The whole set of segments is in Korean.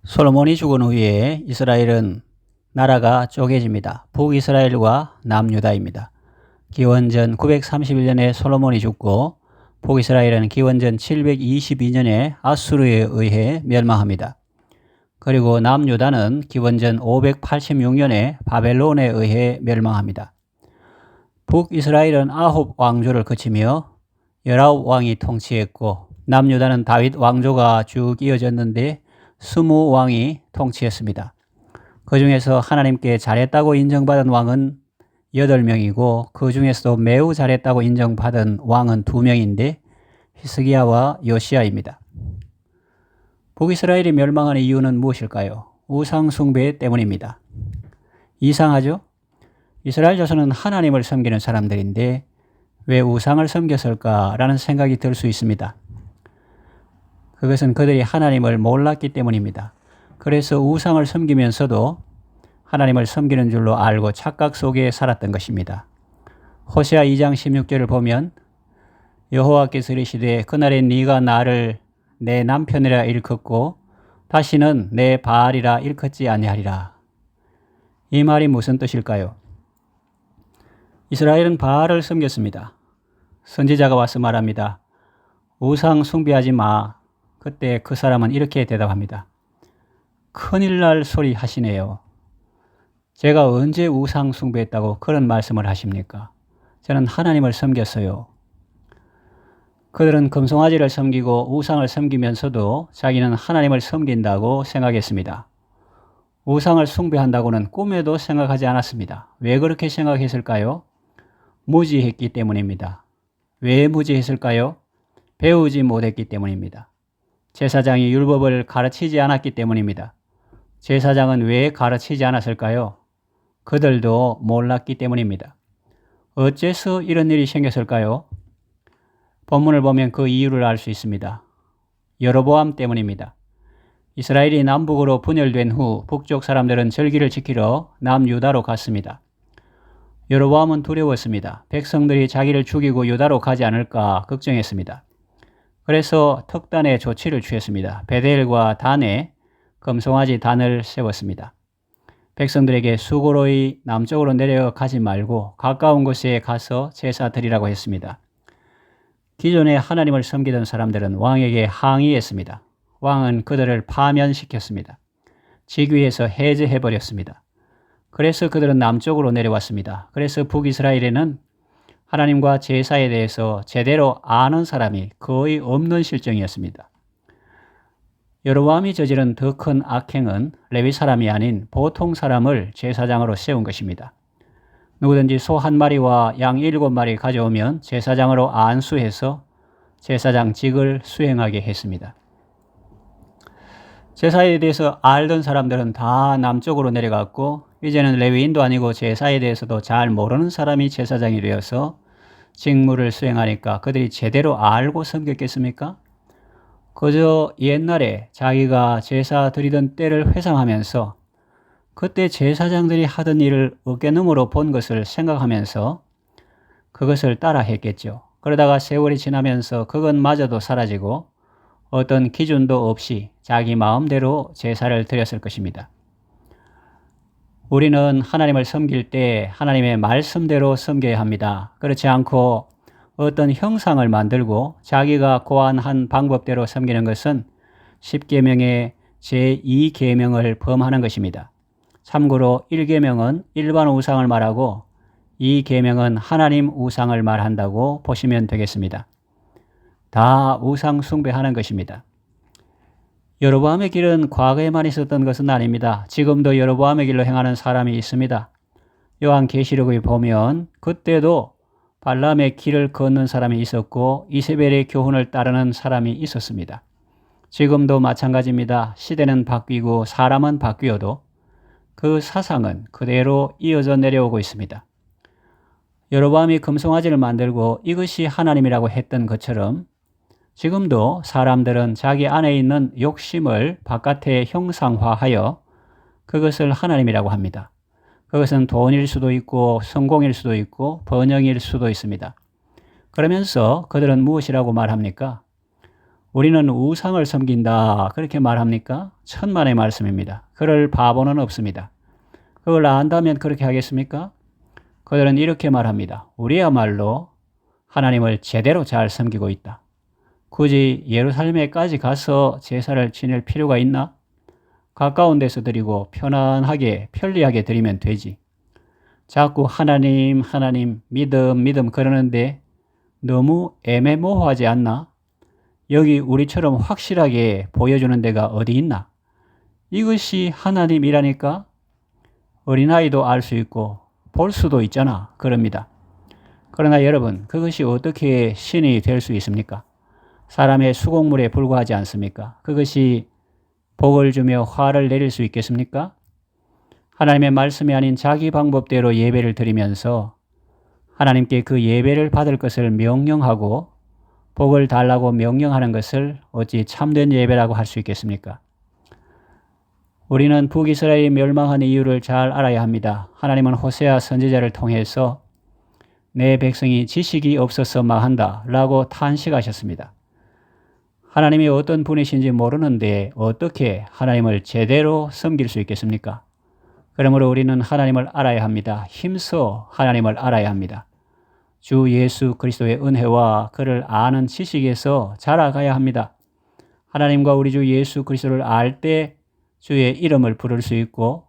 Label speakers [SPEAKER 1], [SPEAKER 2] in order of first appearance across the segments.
[SPEAKER 1] 솔로몬이 죽은 후에 이스라엘은 나라가 쪼개집니다. 북이스라엘과 남유다입니다. 기원전 931년에 솔로몬이 죽고 북이스라엘은 기원전 722년에 아수르에 의해 멸망합니다. 그리고 남유다는 기원전 586년에 바벨론에 의해 멸망합니다. 북이스라엘은 9 왕조를 거치며 19 왕이 통치했고 남유다는 다윗 왕조가 쭉 이어졌는데 20 왕이 통치했습니다. 그 중에서 하나님께 잘했다고 인정받은 왕은 8명이고 그 중에서도 매우 잘했다고 인정받은 왕은 2명인데 히스기야와 요시야입니다. 북이스라엘이 멸망하는 이유는 무엇일까요? 우상 숭배 때문입니다. 이상하죠? 이스라엘 자손은 하나님을 섬기는 사람들인데 왜 우상을 섬겼을까라는 생각이 들 수 있습니다. 그것은 그들이 하나님을 몰랐기 때문입니다. 그래서 우상을 섬기면서도 하나님을 섬기는 줄로 알고 착각 속에 살았던 것입니다. 호세아 2장 16절을 보면 여호와께서 이르시되 그날에 네가 나를 내 남편이라 일컫고 다시는 내 바알이라 일컫지 아니하리라. 이 말이 무슨 뜻일까요? 이스라엘은 바알을 섬겼습니다. 선지자가 와서 말합니다. 우상 숭배하지 마. 그때 그 사람은 이렇게 대답합니다. 큰일 날 소리 하시네요. 제가 언제 우상 숭배했다고 그런 말씀을 하십니까? 저는 하나님을 섬겼어요. 그들은 금송아지를 섬기고 우상을 섬기면서도 자기는 하나님을 섬긴다고 생각했습니다. 우상을 숭배한다고는 꿈에도 생각하지 않았습니다. 왜 그렇게 생각했을까요? 무지했기 때문입니다. 왜 무지했을까요? 배우지 못했기 때문입니다. 제사장이 율법을 가르치지 않았기 때문입니다. 제사장은 왜 가르치지 않았을까요? 그들도 몰랐기 때문입니다. 어째서 이런 일이 생겼을까요? 본문을 보면 그 이유를 알 수 있습니다. 여로보암 때문입니다. 이스라엘이 남북으로 분열된 후 북쪽 사람들은 절기를 지키러 남유다로 갔습니다. 여로보암은 두려웠습니다. 백성들이 자기를 죽이고 유다로 가지 않을까 걱정했습니다. 그래서 특단의 조치를 취했습니다. 베델과 단에 금송아지 단을 세웠습니다. 백성들에게 수고로이 남쪽으로 내려가지 말고 가까운 곳에 가서 제사 드리라고 했습니다. 기존에 하나님을 섬기던 사람들은 왕에게 항의했습니다. 왕은 그들을 파면시켰습니다. 직위에서 해제해버렸습니다. 그래서 그들은 남쪽으로 내려왔습니다. 그래서 북이스라엘에는 하나님과 제사에 대해서 제대로 아는 사람이 거의 없는 실정이었습니다. 여로보암이 저지른 더 큰 악행은 레위 사람이 아닌 보통 사람을 제사장으로 세운 것입니다. 누구든지 소 1마리와 양 7마리 가져오면 제사장으로 안수해서 제사장직을 수행하게 했습니다. 제사에 대해서 알던 사람들은 다 남쪽으로 내려갔고 이제는 레위인도 아니고 제사에 대해서도 잘 모르는 사람이 제사장이 되어서 직무를 수행하니까 그들이 제대로 알고 섬겼겠습니까? 그저 옛날에 자기가 제사 드리던 때를 회상하면서 그때 제사장들이 하던 일을 어깨너머로 본 것을 생각하면서 그것을 따라 했겠죠. 그러다가 세월이 지나면서 그것마저도 사라지고 어떤 기준도 없이 자기 마음대로 제사를 드렸을 것입니다. 우리는 하나님을 섬길 때 하나님의 말씀대로 섬겨야 합니다. 그렇지 않고 어떤 형상을 만들고 자기가 고안한 방법대로 섬기는 것은 10계명의 제2계명을 범하는 것입니다. 참고로 1계명은 일반 우상을 말하고 2계명은 하나님 우상을 말한다고 보시면 되겠습니다. 다 우상 숭배하는 것입니다. 여로보암의 길은 과거에만 있었던 것은 아닙니다. 지금도 여로보암의 길로 행하는 사람이 있습니다. 요한계시록에 보면 그때도 발람의 길을 걷는 사람이 있었고 이세벨의 교훈을 따르는 사람이 있었습니다. 지금도 마찬가지입니다. 시대는 바뀌고 사람은 바뀌어도 그 사상은 그대로 이어져 내려오고 있습니다. 여로보암이 금송아지를 만들고 이것이 하나님이라고 했던 것처럼 지금도 사람들은 자기 안에 있는 욕심을 바깥에 형상화하여 그것을 하나님이라고 합니다. 그것은 돈일 수도 있고 성공일 수도 있고 번영일 수도 있습니다. 그러면서 그들은 무엇이라고 말합니까? 우리는 우상을 섬긴다. 그렇게 말합니까? 천만의 말씀입니다. 그럴 바보는 없습니다. 그걸 안다면 그렇게 하겠습니까? 그들은 이렇게 말합니다. 우리야말로 하나님을 제대로 잘 섬기고 있다. 굳이 예루살렘에까지 가서 제사를 지낼 필요가 있나? 가까운 데서 드리고 편리하게 드리면 되지. 자꾸 하나님, 하나님, 믿음 그러는데 너무 애매모호하지 않나? 여기 우리처럼 확실하게 보여주는 데가 어디 있나? 이것이 하나님이라니까? 어린아이도 알 수 있고 볼 수도 있잖아. 그럽니다. 그러나 여러분, 그것이 어떻게 신이 될 수 있습니까? 사람의 수공물에 불과하지 않습니까? 그것이 복을 주며 화를 내릴 수 있겠습니까? 하나님의 말씀이 아닌 자기 방법대로 예배를 드리면서 하나님께 그 예배를 받을 것을 명령하고 복을 달라고 명령하는 것을 어찌 참된 예배라고 할 수 있겠습니까? 우리는 북이스라엘이 멸망한 이유를 잘 알아야 합니다. 하나님은 호세아 선지자를 통해서 내 백성이 지식이 없어서 망한다 라고 탄식하셨습니다. 하나님이 어떤 분이신지 모르는데 어떻게 하나님을 제대로 섬길 수 있겠습니까? 그러므로 우리는 하나님을 알아야 합니다. 힘써 하나님을 알아야 합니다. 주 예수 그리스도의 은혜와 그를 아는 지식에서 자라가야 합니다. 하나님과 우리 주 예수 그리스도를 알 때 주의 이름을 부를 수 있고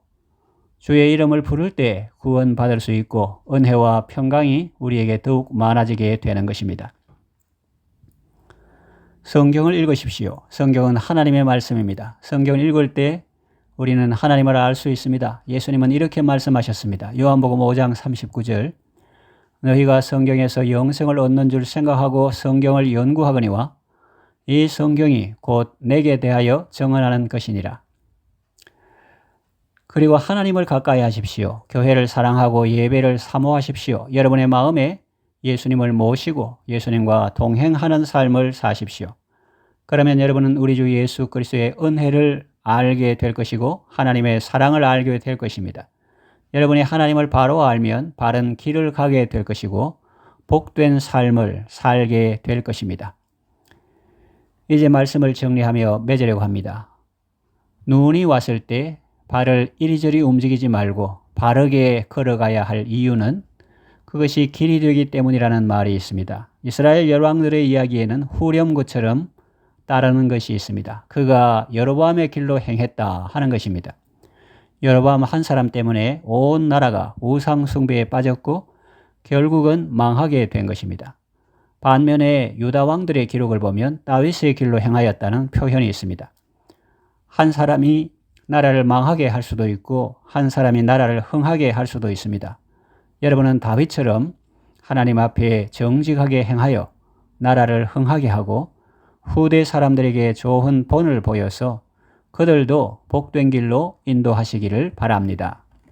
[SPEAKER 1] 주의 이름을 부를 때 구원받을 수 있고 은혜와 평강이 우리에게 더욱 많아지게 되는 것입니다. 성경을 읽으십시오. 성경은 하나님의 말씀입니다. 성경을 읽을 때 우리는 하나님을 알 수 있습니다. 예수님은 이렇게 말씀하셨습니다. 요한복음 5장 39절 너희가 성경에서 영생을 얻는 줄 생각하고 성경을 연구하거니와 이 성경이 곧 내게 대하여 정언하는 것이니라. 그리고 하나님을 가까이 하십시오. 교회를 사랑하고 예배를 사모하십시오. 여러분의 마음에 예수님을 모시고 예수님과 동행하는 삶을 사십시오. 그러면 여러분은 우리 주 예수 그리스도의 은혜를 알게 될 것이고 하나님의 사랑을 알게 될 것입니다. 여러분이 하나님을 바로 알면 바른 길을 가게 될 것이고 복된 삶을 살게 될 것입니다. 이제 말씀을 정리하며 맺으려고 합니다. 눈이 왔을 때 발을 이리저리 움직이지 말고 바르게 걸어가야 할 이유는 그것이 길이 되기 때문이라는 말이 있습니다. 이스라엘 열왕들의 이야기에는 후렴구처럼 따르는 것이 있습니다. 그가 여로보암의 길로 행했다 하는 것입니다. 여로보암 한 사람 때문에 온 나라가 우상 숭배에 빠졌고 결국은 망하게 된 것입니다. 반면에 유다 왕들의 기록을 보면 다윗의 길로 행하였다는 표현이 있습니다. 한 사람이 나라를 망하게 할 수도 있고 한 사람이 나라를 흥하게 할 수도 있습니다. 여러분은 다윗처럼 하나님 앞에 정직하게 행하여 나라를 흥하게 하고 후대 사람들에게 좋은 본을 보여서 그들도 복된 길로 인도하시기를 바랍니다.